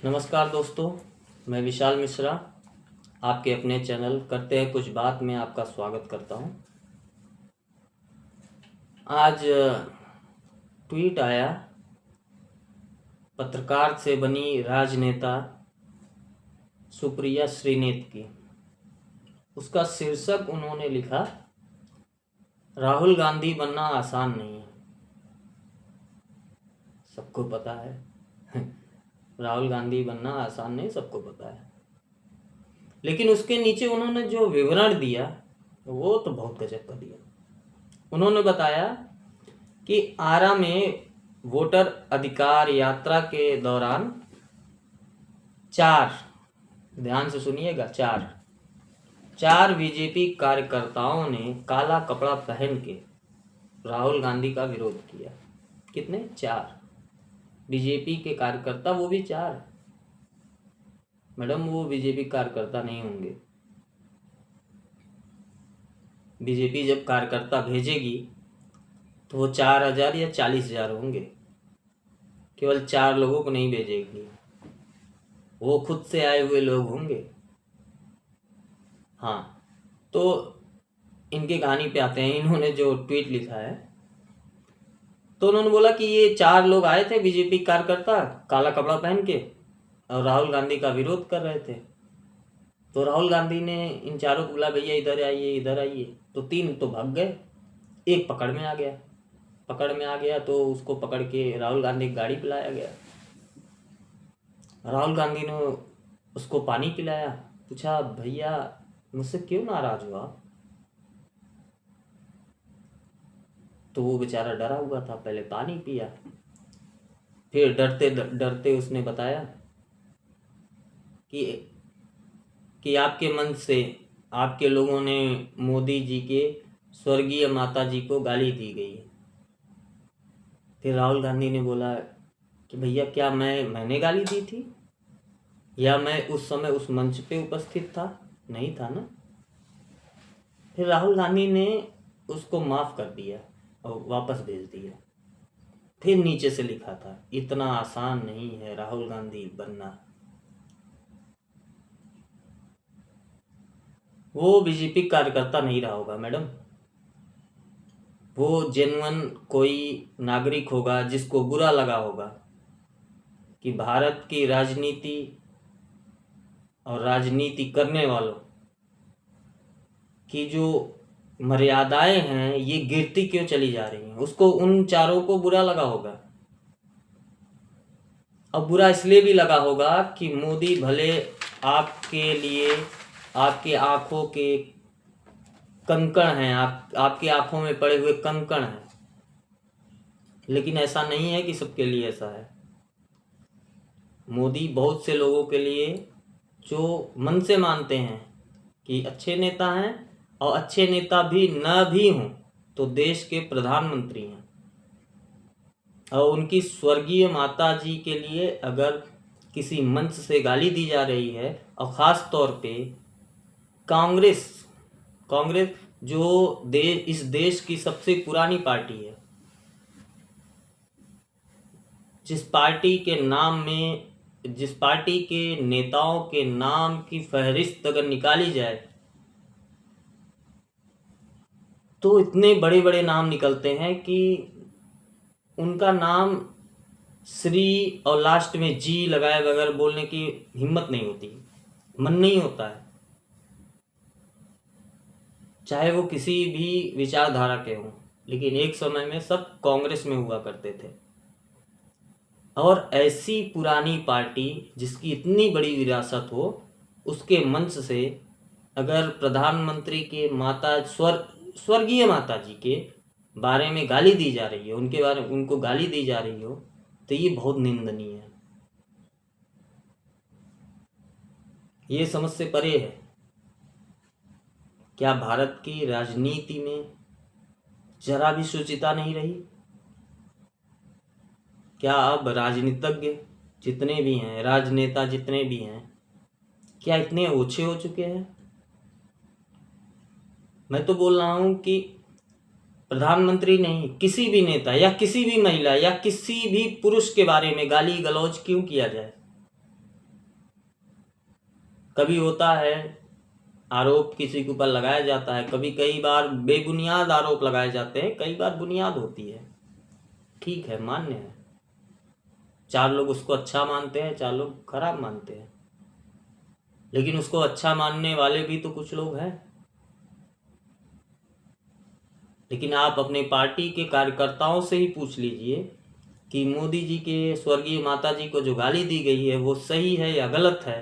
नमस्कार दोस्तों, मैं विशाल मिश्रा आपके अपने चैनल करते हैं कुछ बात में आपका स्वागत करता हूं। आज ट्वीट आया पत्रकार से बनी राजनेता सुप्रिया श्रीनेत की। उसका शीर्षक उन्होंने लिखा, राहुल गांधी बनना आसान नहीं है। सबको पता है राहुल गांधी बनना आसान नहीं, सबको पता है। लेकिन उसके नीचे उन्होंने जो विवरण दिया वो तो बहुत गजब का दिया। उन्होंने बताया कि आरा में वोटर अधिकार यात्रा के दौरान ध्यान से सुनिएगा, चार बीजेपी कार्यकर्ताओं ने काला कपड़ा पहन के राहुल गांधी का विरोध किया। कितने? 4 बीजेपी के कार्यकर्ता, वो भी 4। मैडम, वो बीजेपी कार्यकर्ता नहीं होंगे। बीजेपी जब कार्यकर्ता भेजेगी तो वो 4000 या 40,000 होंगे। केवल 4 लोगों को नहीं भेजेगी, वो खुद से आए हुए लोग होंगे। हाँ, तो इनके कहानी पे आते हैं। इन्होंने जो ट्वीट लिखा है, तो उन्होंने बोला कि ये 4 लोग आए थे बीजेपी कार्यकर्ता काला कपड़ा पहन के और राहुल गांधी का विरोध कर रहे थे। तो राहुल गांधी ने इन चारों को बोला, भैया इधर आइए, इधर आइए। तो 3 तो भाग गए, एक पकड़ में आ गया। तो उसको पकड़ के राहुल गांधी की गाड़ी पे लाया गया। राहुल गांधी ने उसको पानी पिलाया। पूछा, भैया मुझसे क्यों नाराज हुआ? तो वो बेचारा डरा हुआ था, पहले पानी पिया, फिर डरते डरते उसने बताया कि आपके मन से आपके लोगों ने मोदी जी के स्वर्गीय माता जी को गाली दी गई है। फिर राहुल गांधी ने बोला कि भैया क्या मैंने गाली दी थी, या मैं उस समय उस मंच पे उपस्थित था? नहीं था ना। फिर राहुल गांधी ने उसको माफ़ कर दिया और वापस भेज दिया। फिर नीचे से लिखा था, इतना आसान नहीं है राहुल गांधी बनना। वो बीजेपी कार्यकर्ता नहीं रहा होगा मैडम, वो जेन्युइन कोई नागरिक होगा जिसको बुरा लगा होगा कि भारत की राजनीति और राजनीति करने वालों की जो मर्यादाएं हैं ये गिरती क्यों चली जा रही हैं। उसको, उन चारों को बुरा लगा होगा। अब बुरा इसलिए भी लगा होगा कि मोदी भले आपके लिए आपके आंखों के कंकड़ हैं, आपकी आंखों में पड़े हुए कंकड़ हैं, लेकिन ऐसा नहीं है कि सबके लिए ऐसा है। मोदी बहुत से लोगों के लिए जो मन से मानते हैं कि अच्छे नेता हैं, और अच्छे नेता भी न भी हों तो देश के प्रधानमंत्री हैं, और उनकी स्वर्गीय माता जी के लिए अगर किसी मंच से गाली दी जा रही है, और ख़ास तौर पे कांग्रेस जो इस देश की सबसे पुरानी पार्टी है, जिस पार्टी के नेताओं के नाम की फहरिस्त अगर निकाली जाए तो इतने बड़े बड़े नाम निकलते हैं कि उनका नाम श्री और लास्ट में जी लगाए बगैर बोलने की हिम्मत नहीं होती, मन नहीं होता है, चाहे वो किसी भी विचारधारा के हों। लेकिन एक समय में सब कांग्रेस में हुआ करते थे, और ऐसी पुरानी पार्टी जिसकी इतनी बड़ी विरासत हो, उसके मंच से अगर प्रधानमंत्री के स्वर्गीय माता जी के बारे में गाली दी जा रही है, उनको गाली दी जा रही हो, तो ये बहुत निंदनीय है। ये समझ से परे है। क्या भारत की राजनीति में जरा भी शुचिता नहीं रही? क्या अब राजनीतिज्ञ जितने भी हैं, राजनेता जितने भी हैं, क्या इतने ओछे हो चुके हैं? मैं तो बोल रहा हूं कि प्रधानमंत्री नहीं, किसी भी नेता या किसी भी महिला या किसी भी पुरुष के बारे में गाली गलौज क्यों किया जाए? कभी होता है आरोप किसी के ऊपर लगाया जाता है, कभी कई बार बेबुनियाद आरोप लगाए जाते हैं, कई बार बुनियाद होती है, ठीक है, मान्य है। 4 लोग उसको अच्छा मानते हैं, 4 लोग खराब मानते हैं, लेकिन उसको अच्छा मानने वाले भी तो कुछ लोग हैं। लेकिन आप अपने पार्टी के कार्यकर्ताओं से ही पूछ लीजिए कि मोदी जी के स्वर्गीय माता जी को जो गाली दी गई है वो सही है या गलत है,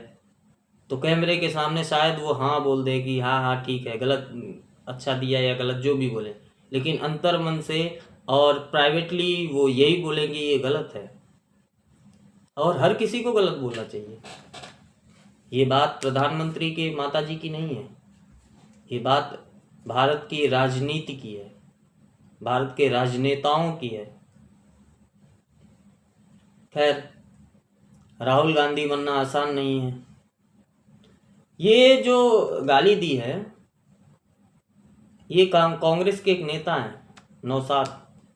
तो कैमरे के सामने शायद वो हाँ बोल दे कि हाँ हाँ ठीक है, गलत, अच्छा दिया या गलत जो भी बोले, लेकिन अंतर मन से और प्राइवेटली वो यही बोलेंगे ये गलत है। और हर किसी को गलत बोलना चाहिए। ये बात प्रधानमंत्री के माता जी की नहीं है, ये बात भारत की राजनीति की है, भारत के राजनेताओं की है। खैर, राहुल गांधी बनना आसान नहीं है। ये जो गाली दी है ये कांग्रेस के एक नेता हैं नौशाद,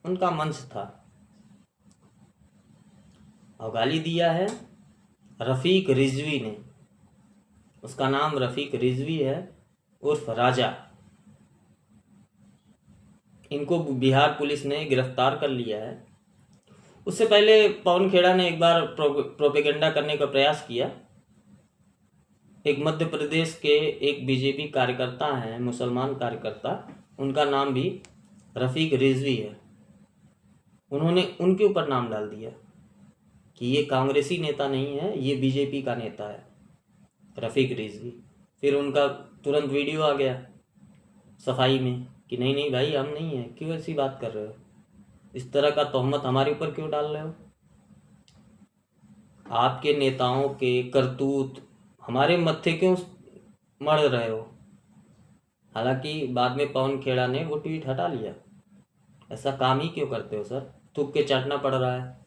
उनका मंच था, और गाली दिया है रफ़ीक रिजवी ने। उसका नाम रफ़ीक रिजवी है उर्फ राजा। इनको बिहार पुलिस ने गिरफ्तार कर लिया है। उससे पहले पवन खेड़ा ने एक बार प्रोपेगेंडा करने का प्रयास किया। एक मध्य प्रदेश के एक बीजेपी कार्यकर्ता हैं, मुसलमान कार्यकर्ता, उनका नाम भी रफ़ीक रिजवी है। उन्होंने उनके ऊपर नाम डाल दिया कि ये कांग्रेसी नेता नहीं है, ये बीजेपी का नेता है रफ़ीक रिजवी। फिर उनका तुरंत वीडियो आ गया सफाई में कि नहीं नहीं भाई, हम नहीं हैं, क्यों ऐसी बात कर रहे हो, इस तरह का तोहमत हमारे ऊपर क्यों डाल रहे हो। आपके नेताओं के करतूत हमारे मत्थे क्यों मढ़ रहे हो। हालांकि बाद में पवन खेड़ा ने वो ट्वीट हटा लिया। ऐसा काम ही क्यों करते हो सर, थूक के चाटना पड़ रहा है।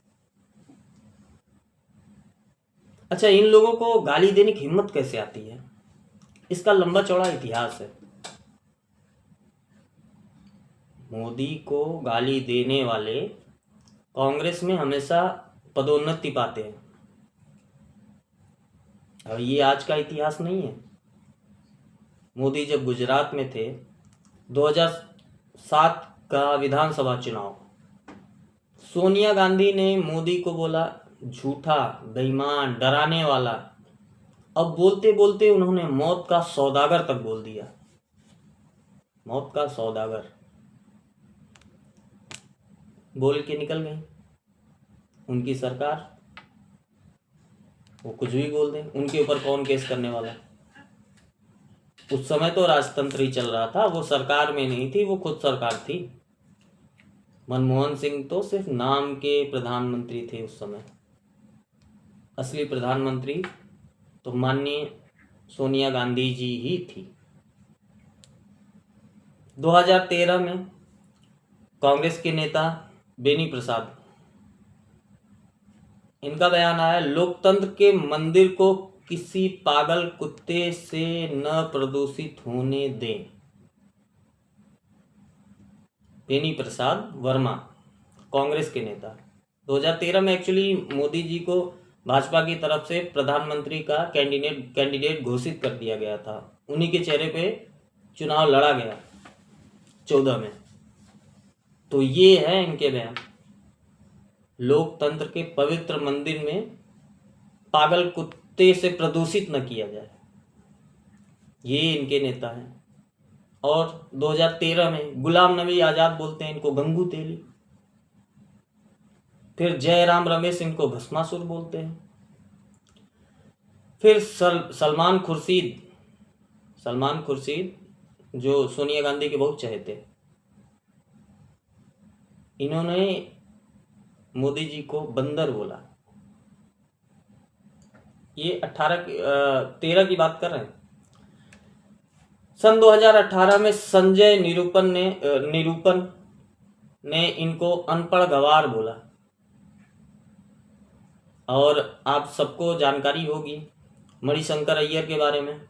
अच्छा, इन लोगों को गाली देने की हिम्मत कैसे आती है, इसका लंबा चौड़ा इतिहास है। मोदी को गाली देने वाले कांग्रेस में हमेशा पदोन्नति पाते हैं। अब ये आज का इतिहास नहीं है। मोदी जब गुजरात में थे 2007 का विधानसभा चुनाव, सोनिया गांधी ने मोदी को बोला झूठा, बेईमान, डराने वाला। अब बोलते बोलते उन्होंने मौत का सौदागर तक बोल दिया, मौत का सौदागर बोल के निकल गई उनकी सरकार। वो कुछ भी बोल दें, उनके ऊपर कौन केस करने वाला। उस समय तो राजतंत्र ही चल रहा था, वो सरकार में नहीं थी, वो खुद सरकार थी। मनमोहन सिंह तो सिर्फ नाम के प्रधानमंत्री थे उस समय, असली प्रधानमंत्री तो माननीय सोनिया गांधी जी ही थी। 2013 में कांग्रेस के नेता बेनी प्रसाद, इनका बयान आया, लोकतंत्र के मंदिर को किसी पागल कुत्ते से न प्रदूषित होने दें। बेनी प्रसाद वर्मा, कांग्रेस के नेता। 2013 में एक्चुअली मोदी जी को भाजपा की तरफ से प्रधानमंत्री का कैंडिडेट घोषित कर दिया गया था, उन्हीं के चेहरे पे चुनाव लड़ा गया 14 में। तो ये है इनके बयान, लोकतंत्र के पवित्र मंदिर में पागल कुत्ते से प्रदूषित न किया जाए, ये इनके नेता हैं। और 2013 में गुलाम नबी आज़ाद बोलते हैं इनको गंगू तेली। फिर जयराम रमेश इनको भस्मासुर बोलते हैं। फिर सलमान खुर्शीद जो सोनिया गांधी के बहुत चहेते, इन्होंने मोदी जी को बंदर बोला। ये 13 की बात कर रहे हैं। सन 2018 में संजय निरूपन ने इनको अनपढ़ गवार बोला। और आप सबको जानकारी होगी मणिशंकर अय्यर के बारे में,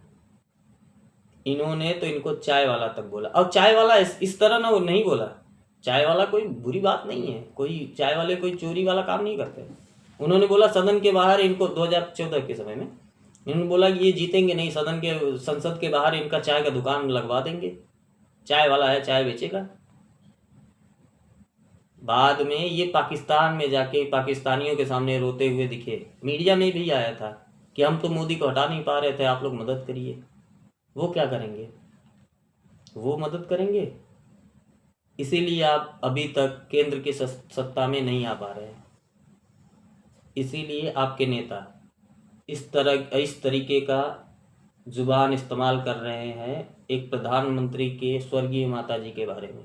इन्होंने तो इनको चाय वाला तक बोला। और चाय वाला इस तरह ना वो नहीं बोला, चाय वाला कोई बुरी बात नहीं है, कोई चाय वाले कोई चोरी वाला काम नहीं करते। उन्होंने बोला सदन के बाहर इनको 2014 के समय में इन्होंने बोला कि ये जीतेंगे नहीं, संसद के बाहर इनका चाय का दुकान लगवा देंगे, चाय वाला है चाय बेचेगा। बाद में ये पाकिस्तान में जाके पाकिस्तानियों के सामने रोते हुए दिखे, मीडिया में भी आया था कि हम तो मोदी को हटा नहीं पा रहे थे, आप लोग मदद करिए। वो क्या करेंगे, वो मदद करेंगे? इसीलिए आप अभी तक केंद्र की सत्ता में नहीं आ पा रहे हैं। इसीलिए आपके नेता इस तरीके का जुबान इस्तेमाल कर रहे हैं एक प्रधानमंत्री के स्वर्गीय माता जी के बारे में।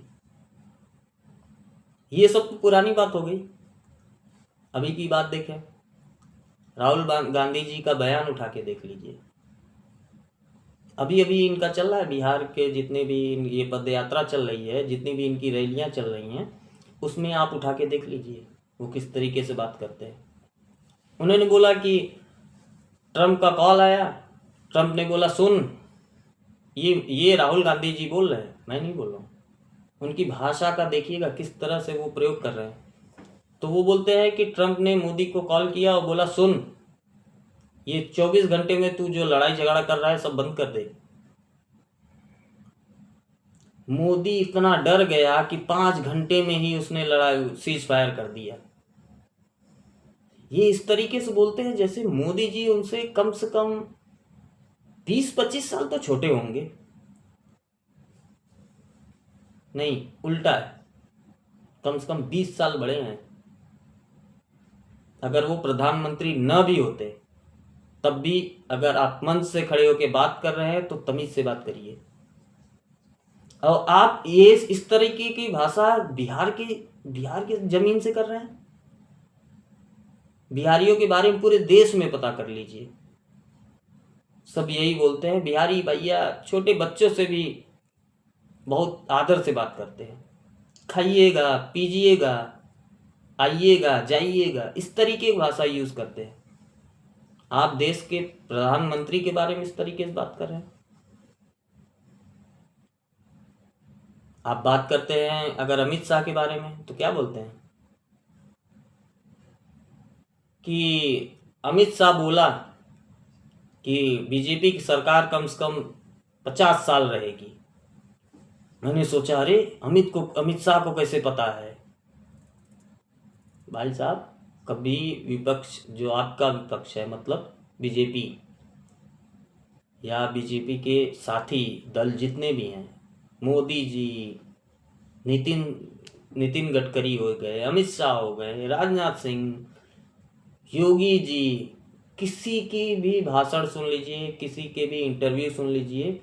ये सब तो पुरानी बात हो गई। अभी की बात देखें, राहुल गांधी जी का बयान उठा के देख लीजिए। अभी अभी इनका चल रहा है, बिहार के जितने भी ये पद यात्रा चल रही है, जितनी भी इनकी रैलियां चल रही हैं, उसमें आप उठा के देख लीजिए वो किस तरीके से बात करते हैं। उन्होंने बोला कि ट्रम्प का कॉल आया, ट्रम्प ने बोला सुन, ये राहुल गांधी जी बोल रहे हैं, मैं नहीं बोल रहा हूँ। उनकी भाषा का देखिएगा किस तरह से वो प्रयोग कर रहे हैं। तो वो बोलते हैं कि ट्रम्प ने मोदी को कॉल किया और बोला सुन, ये 24 घंटे में तू जो लड़ाई झगड़ा कर रहा है सब बंद कर दे। मोदी इतना डर गया कि 5 घंटे में ही उसने लड़ाई सीज फायर कर दिया। ये इस तरीके से बोलते हैं जैसे मोदी जी उनसे कम से कम 20-25 साल तो छोटे होंगे। नहीं, उल्टा है, कम से कम 20 साल बड़े हैं। अगर वो प्रधानमंत्री न भी होते तब भी अगर आप मंच से खड़े होकर बात कर रहे हैं तो तमीज से बात करिए। और आप ये इस तरीके की भाषा बिहार की जमीन से कर रहे हैं। बिहारियों के बारे में पूरे देश में पता कर लीजिए, सब यही बोलते हैं, बिहारी भैया छोटे बच्चों से भी बहुत आदर से बात करते हैं। खाइएगा, पीजिएगा, आइएगा, जाइएगा, इस तरीके की भाषा यूज करते हैं। आप देश के प्रधानमंत्री के बारे में इस तरीके से बात कर रहे हैं। आप बात करते हैं अगर अमित शाह के बारे में तो क्या बोलते हैं कि अमित शाह बोला कि बीजेपी की सरकार कम से कम 50 साल रहेगी। मैंने सोचा अरे अमित शाह को कैसे पता है? भाई साहब, कभी विपक्ष जो आपका विपक्ष है मतलब बीजेपी या बीजेपी के साथी दल जितने भी हैं, मोदी जी, नितिन गडकरी हो गए, अमित शाह हो गए, राजनाथ सिंह, योगी जी, किसी की भी भाषण सुन लीजिए, किसी के भी इंटरव्यू सुन लीजिए,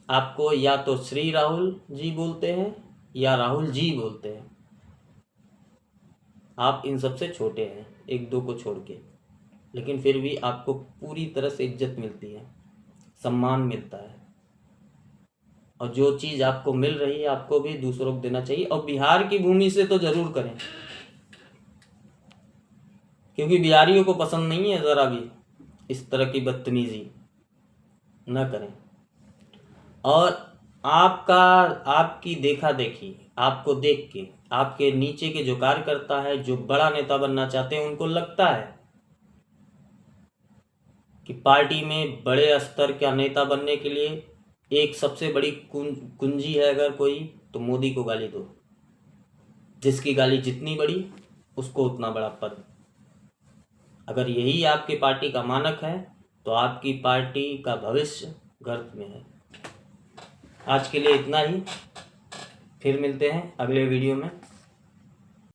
आपको या तो श्री राहुल जी बोलते हैं या राहुल जी बोलते हैं। आप इन सबसे छोटे हैं, एक दो को छोड़ के, लेकिन फिर भी आपको पूरी तरह से इज्जत मिलती है, सम्मान मिलता है। और जो चीज़ आपको मिल रही है आपको भी दूसरों को देना चाहिए। और बिहार की भूमि से तो जरूर करें, क्योंकि बिहारियों को पसंद नहीं है ज़रा भी इस तरह की बदतमीजी न करें। और आपकी देखा देखी, आपको देख के आपके नीचे के जो कार्यकर्ता है, जो बड़ा नेता बनना चाहते हैं, उनको लगता है कि पार्टी में बड़े स्तर का नेता बनने के लिए एक सबसे बड़ी कुंजी है अगर कोई, तो मोदी को गाली दो। जिसकी गाली जितनी बड़ी उसको उतना बड़ा पद। अगर यही आपके पार्टी का मानक है तो आपकी पार्टी का भविष्य गर्त में है। आज के लिए इतना ही, फिर मिलते हैं अगले वीडियो में।